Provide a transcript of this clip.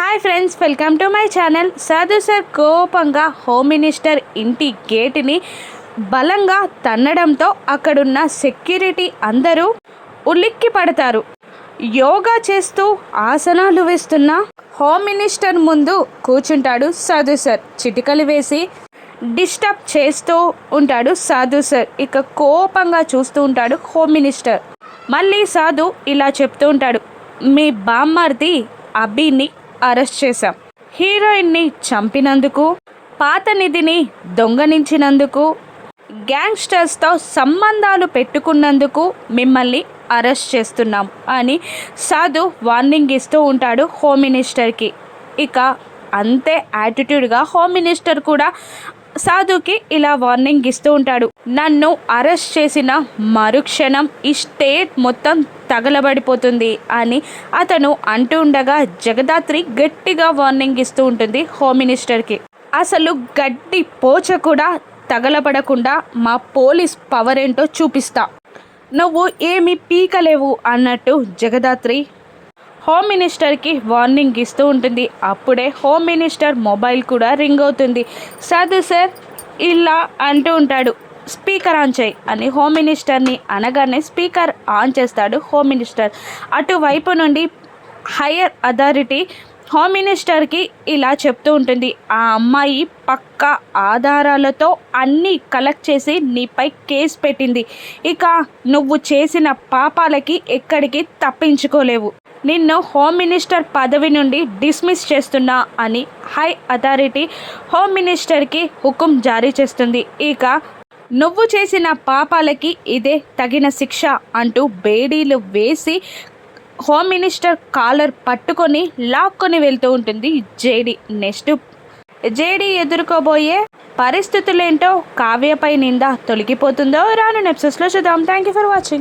Hi friends, welcome to my channel. సాధు sir కోపంగా home minister ఇంటి గేటుని బలంగా తన్నడంతో అక్కడున్న సెక్యూరిటీ అందరూ ఉలిక్కి పడతారు. యోగా చేస్తూ ఆసనాలు వేస్తున్న హోమ్ మినిస్టర్ ముందు కూర్చుంటాడు సాధు సార్. చిటికలు వేసి డిస్టర్బ్ చేస్తూ ఉంటాడు సాధు సార్. ఇక కోపంగా చూస్తూ ఉంటాడు హోమ్ మినిస్టర్. మళ్ళీ సాధు ఇలా చెప్తూ ఉంటాడు, మీ బామ్మర్ది అభిని అరెస్ట్ చేశాం. హీరోయిన్ని చంపినందుకు, పాత నిధిని దొంగలించినందుకు, గ్యాంగ్స్టర్స్తో సంబంధాలు పెట్టుకున్నందుకు మిమ్మల్ని అరెస్ట్ చేస్తున్నాం అని సాధు వార్నింగ్ ఇస్తూ ఉంటాడు హోమ్ మినిస్టర్కి. ఇక అంతే యాటిట్యూడ్గా హోమ్ మినిస్టర్ కూడా సాధుకి ఇలా వార్నింగ్ ఇస్తూ ఉంటాడు. నన్ను అరెస్ట్ చేసిన మరుక్షణం ఈ స్టేట్ మొత్తం తగలబడిపోతుంది అని అతను అంటూ ఉండగా జగదాత్రి గట్టిగా వార్నింగ్ ఇస్తూ ఉంటుంది హోమ్ మినిస్టర్కి. అసలు గడ్డి పోచ కూడా తగలబడకుండా మా పోలీస్ పవర్ ఏంటో చూపిస్తా, నువ్వు ఏమి పీకలేవు అన్నట్టు జగదాత్రి హోమ్ మినిస్టర్కి వార్నింగ్ ఇస్తూ ఉంటుంది. అప్పుడే హోమ్ మినిస్టర్ మొబైల్ కూడా రింగ్ అవుతుంది. సాధు సార్ ఇలా అంటూ ఉంటాడు, స్పీకర్ ఆన్ చేయి అని హోమ్ మినిస్టర్ని అనగానే స్పీకర్ ఆన్ చేస్తాడు హోమ్ మినిస్టర్. అటువైపు నుండి హయ్యర్ అథారిటీ హోమ్ మినిస్టర్కి ఇలా చెప్తూ ఉంటుంది, ఆ అమ్మాయి పక్కా ఆధారాలతో అన్నీ కలెక్ట్ చేసి నీపై కేసు పెట్టింది. ఇక నువ్వు చేసిన పాపాలకి ఎక్కడికి తప్పించుకోలేవు. నిన్ను హోమ్ మినిస్టర్ పదవి నుండి డిస్మిస్ చేస్తున్నా అని హై అథారిటీ హోమ్ మినిస్టర్కి హుకుం జారీ చేస్తుంది. ఇక నువ్వు చేసిన పాపాలకి ఇదే తగిన శిక్ష అంటూ బేడీలు వేసి హోమ్ మినిస్టర్ కాలర్ పట్టుకొని లాక్కొని వెళ్తూ ఉంటుంది జేడీ. నెక్స్ట్ జేడీ ఎదుర్కోబోయే పరిస్థితులేంటో, కావ్యపై నింద తొలగిపోతుందో రాను ఎపిసోడ్స్లో చూద్దాం. Thank you for watching.